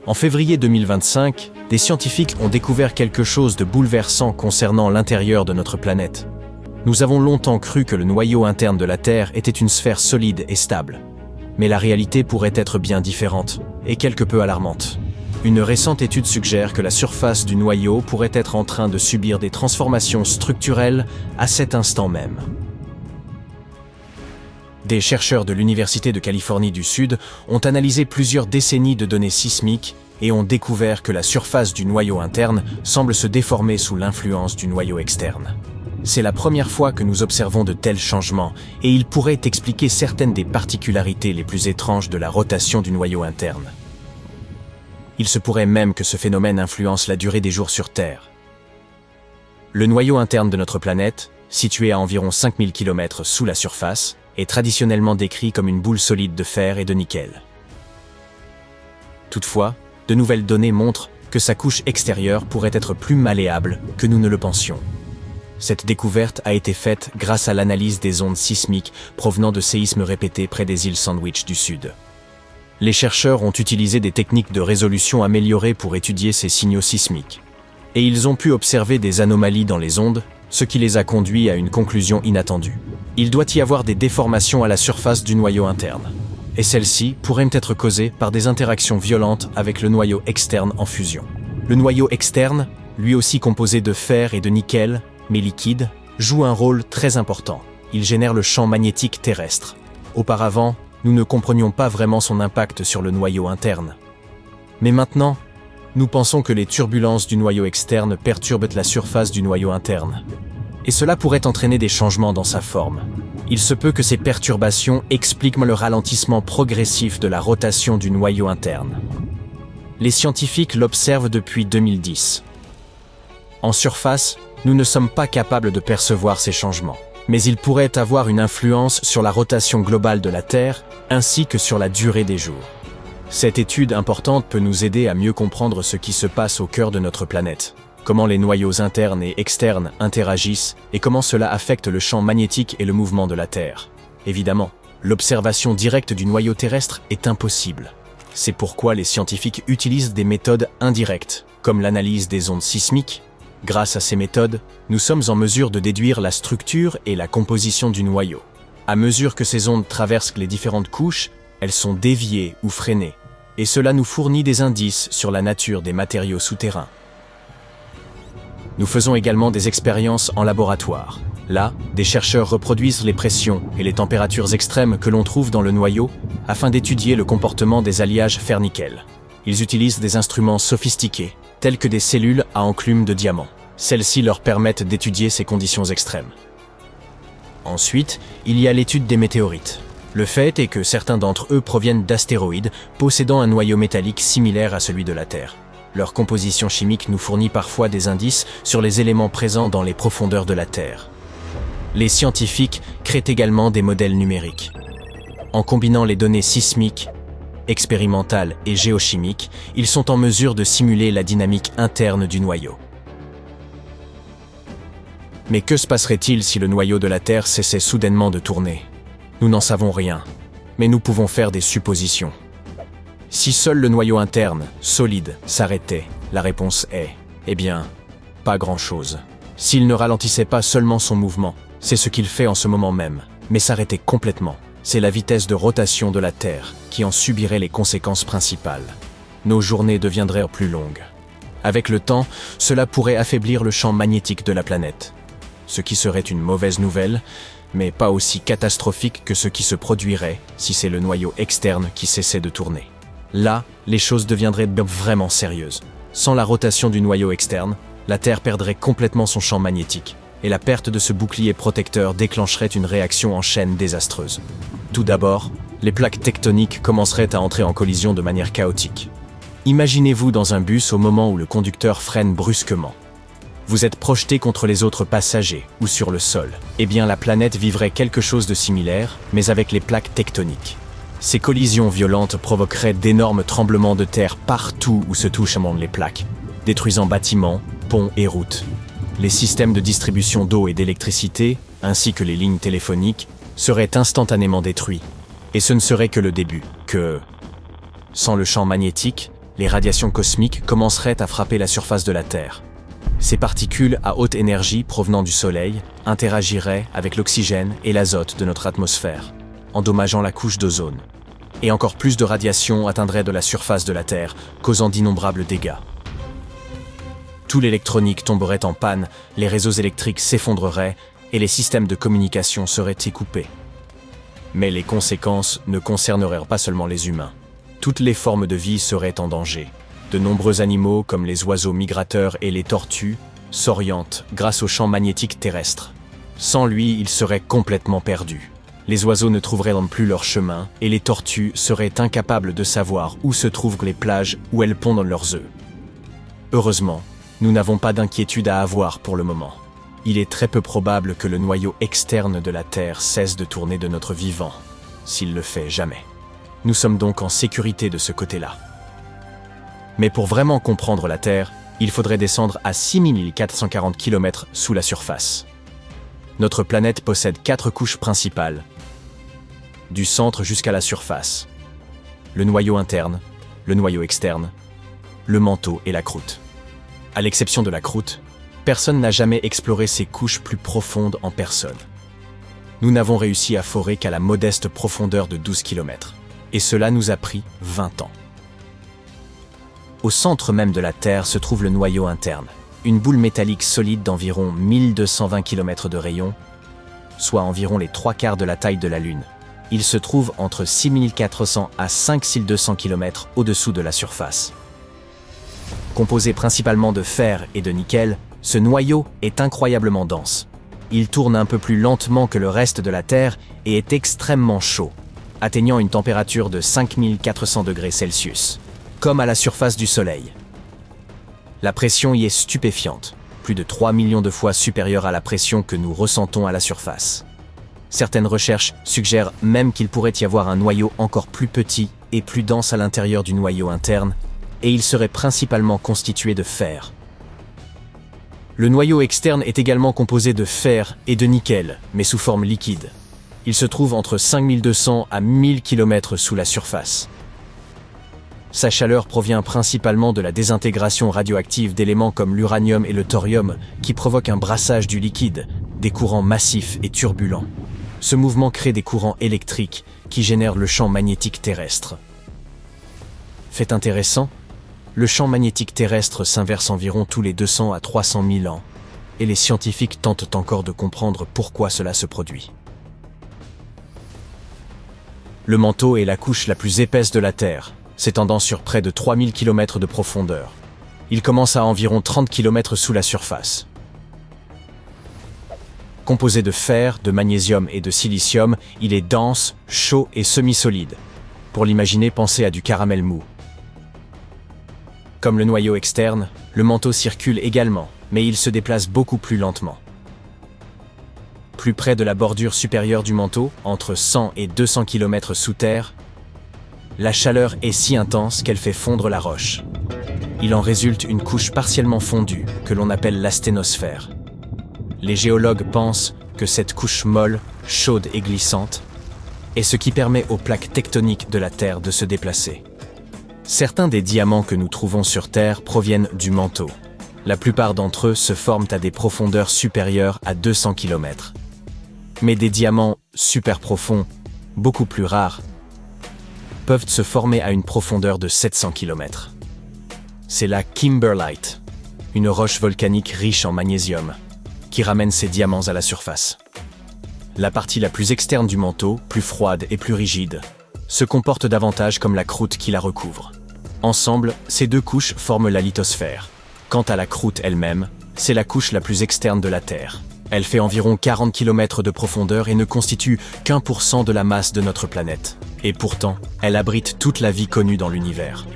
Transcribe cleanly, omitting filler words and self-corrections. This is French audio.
En février 2025, des scientifiques ont découvert quelque chose de bouleversant concernant l'intérieur de notre planète. Nous avons longtemps cru que le noyau interne de la Terre était une sphère solide et stable. Mais la réalité pourrait être bien différente, et quelque peu alarmante. Une récente étude suggère que la surface du noyau pourrait être en train de subir des transformations structurelles à cet instant même. Des chercheurs de l'Université de Californie du Sud ont analysé plusieurs décennies de données sismiques et ont découvert que la surface du noyau interne semble se déformer sous l'influence du noyau externe. C'est la première fois que nous observons de tels changements et ils pourraient expliquer certaines des particularités les plus étranges de la rotation du noyau interne. Il se pourrait même que ce phénomène influence la durée des jours sur Terre. Le noyau interne de notre planète, situé à environ 5000 km sous la surface, est traditionnellement décrit comme une boule solide de fer et de nickel. Toutefois, de nouvelles données montrent que sa couche extérieure pourrait être plus malléable que nous ne le pensions. Cette découverte a été faite grâce à l'analyse des ondes sismiques provenant de séismes répétés près des îles Sandwich du Sud. Les chercheurs ont utilisé des techniques de résolution améliorées pour étudier ces signaux sismiques. Et ils ont pu observer des anomalies dans les ondes, ce qui les a conduits à une conclusion inattendue. Il doit y avoir des déformations à la surface du noyau interne. Et celles-ci pourraient être causées par des interactions violentes avec le noyau externe en fusion. Le noyau externe, lui aussi composé de fer et de nickel, mais liquide, joue un rôle très important. Il génère le champ magnétique terrestre. Auparavant, nous ne comprenions pas vraiment son impact sur le noyau interne. Mais maintenant, nous pensons que les turbulences du noyau externe perturbent la surface du noyau interne. Et cela pourrait entraîner des changements dans sa forme. Il se peut que ces perturbations expliquent le ralentissement progressif de la rotation du noyau interne. Les scientifiques l'observent depuis 2010. En surface, nous ne sommes pas capables de percevoir ces changements, mais ils pourraient avoir une influence sur la rotation globale de la Terre, ainsi que sur la durée des jours. Cette étude importante peut nous aider à mieux comprendre ce qui se passe au cœur de notre planète, comment les noyaux internes et externes interagissent et comment cela affecte le champ magnétique et le mouvement de la Terre. Évidemment, l'observation directe du noyau terrestre est impossible. C'est pourquoi les scientifiques utilisent des méthodes indirectes, comme l'analyse des ondes sismiques. Grâce à ces méthodes, nous sommes en mesure de déduire la structure et la composition du noyau. À mesure que ces ondes traversent les différentes couches, elles sont déviées ou freinées, et cela nous fournit des indices sur la nature des matériaux souterrains. Nous faisons également des expériences en laboratoire. Là, des chercheurs reproduisent les pressions et les températures extrêmes que l'on trouve dans le noyau afin d'étudier le comportement des alliages fer-nickel. Ils utilisent des instruments sophistiqués, tels que des cellules à enclume de diamant. Celles-ci leur permettent d'étudier ces conditions extrêmes. Ensuite, il y a l'étude des météorites. Le fait est que certains d'entre eux proviennent d'astéroïdes possédant un noyau métallique similaire à celui de la Terre. Leur composition chimique nous fournit parfois des indices sur les éléments présents dans les profondeurs de la Terre. Les scientifiques créent également des modèles numériques. En combinant les données sismiques, expérimentales et géochimiques, ils sont en mesure de simuler la dynamique interne du noyau. Mais que se passerait-il si le noyau de la Terre cessait soudainement de tourner? Nous n'en savons rien, mais nous pouvons faire des suppositions. Si seul le noyau interne, solide, s'arrêtait, la réponse est, eh bien, pas grand-chose. S'il ne ralentissait pas seulement son mouvement, c'est ce qu'il fait en ce moment même, mais s'arrêtait complètement. C'est la vitesse de rotation de la Terre qui en subirait les conséquences principales. Nos journées deviendraient plus longues. Avec le temps, cela pourrait affaiblir le champ magnétique de la planète. Ce qui serait une mauvaise nouvelle, mais pas aussi catastrophique que ce qui se produirait si c'est le noyau externe qui cessait de tourner. Là, les choses deviendraient vraiment sérieuses. Sans la rotation du noyau externe, la Terre perdrait complètement son champ magnétique, et la perte de ce bouclier protecteur déclencherait une réaction en chaîne désastreuse. Tout d'abord, les plaques tectoniques commenceraient à entrer en collision de manière chaotique. Imaginez-vous dans un bus au moment où le conducteur freine brusquement. Vous êtes projeté contre les autres passagers ou sur le sol. Eh bien, la planète vivrait quelque chose de similaire, mais avec les plaques tectoniques. Ces collisions violentes provoqueraient d'énormes tremblements de terre partout où se touchent les plaques, détruisant bâtiments, ponts et routes. Les systèmes de distribution d'eau et d'électricité, ainsi que les lignes téléphoniques, seraient instantanément détruits. Et ce ne serait que le début, Sans le champ magnétique, les radiations cosmiques commenceraient à frapper la surface de la Terre. Ces particules à haute énergie provenant du Soleil interagiraient avec l'oxygène et l'azote de notre atmosphère, endommageant la couche d'ozone. Et encore plus de radiations atteindraient de la surface de la Terre, causant d'innombrables dégâts. Tout l'électronique tomberait en panne, les réseaux électriques s'effondreraient et les systèmes de communication seraient coupés. Mais les conséquences ne concerneraient pas seulement les humains. Toutes les formes de vie seraient en danger. De nombreux animaux, comme les oiseaux migrateurs et les tortues, s'orientent grâce au champ magnétique terrestre. Sans lui, ils seraient complètement perdus. Les oiseaux ne trouveraient plus leur chemin et les tortues seraient incapables de savoir où se trouvent les plages où elles pondent leurs œufs. Heureusement, nous n'avons pas d'inquiétude à avoir pour le moment. Il est très peu probable que le noyau externe de la Terre cesse de tourner de notre vivant, s'il le fait jamais. Nous sommes donc en sécurité de ce côté-là. Mais pour vraiment comprendre la Terre, il faudrait descendre à 6440 km sous la surface. Notre planète possède 4 couches principales, du centre jusqu'à la surface. Le noyau interne, le noyau externe, le manteau et la croûte. À l'exception de la croûte, personne n'a jamais exploré ces couches plus profondes en personne. Nous n'avons réussi à forer qu'à la modeste profondeur de 12 km. Et cela nous a pris 20 ans. Au centre même de la Terre se trouve le noyau interne, une boule métallique solide d'environ 1220 km de rayon, soit environ les 3/4 de la taille de la Lune. Il se trouve entre 6400 à 5200 km au-dessous de la surface. Composé principalement de fer et de nickel, ce noyau est incroyablement dense. Il tourne un peu plus lentement que le reste de la Terre et est extrêmement chaud, atteignant une température de 5400 degrés Celsius, comme à la surface du Soleil. La pression y est stupéfiante, plus de 3 millions de fois supérieure à la pression que nous ressentons à la surface. Certaines recherches suggèrent même qu'il pourrait y avoir un noyau encore plus petit et plus dense à l'intérieur du noyau interne, et il serait principalement constitué de fer. Le noyau externe est également composé de fer et de nickel, mais sous forme liquide. Il se trouve entre 5200 à 1000 km sous la surface. Sa chaleur provient principalement de la désintégration radioactive d'éléments comme l'uranium et le thorium qui provoquent un brassage du liquide, des courants massifs et turbulents. Ce mouvement crée des courants électriques qui génèrent le champ magnétique terrestre. Fait intéressant, le champ magnétique terrestre s'inverse environ tous les 200 à 300 000 ans, et les scientifiques tentent encore de comprendre pourquoi cela se produit. Le manteau est la couche la plus épaisse de la Terre, s'étendant sur près de 3000 km de profondeur. Il commence à environ 30 km sous la surface. Composé de fer, de magnésium et de silicium, il est dense, chaud et semi-solide. Pour l'imaginer, pensez à du caramel mou. Comme le noyau externe, le manteau circule également, mais il se déplace beaucoup plus lentement. Plus près de la bordure supérieure du manteau, entre 100 et 200 km sous terre, la chaleur est si intense qu'elle fait fondre la roche. Il en résulte une couche partiellement fondue, que l'on appelle l'asténosphère. Les géologues pensent que cette couche molle, chaude et glissante est ce qui permet aux plaques tectoniques de la Terre de se déplacer. Certains des diamants que nous trouvons sur Terre proviennent du manteau. La plupart d'entre eux se forment à des profondeurs supérieures à 200 km. Mais des diamants super profonds, beaucoup plus rares, peuvent se former à une profondeur de 700 km. C'est la kimberlite, une roche volcanique riche en magnésium, qui ramène ces diamants à la surface. La partie la plus externe du manteau, plus froide et plus rigide, se comporte davantage comme la croûte qui la recouvre. Ensemble, ces deux couches forment la lithosphère. Quant à la croûte elle-même, c'est la couche la plus externe de la Terre. Elle fait environ 40 km de profondeur et ne constitue qu'1% de la masse de notre planète. Et pourtant, elle abrite toute la vie connue dans l'univers.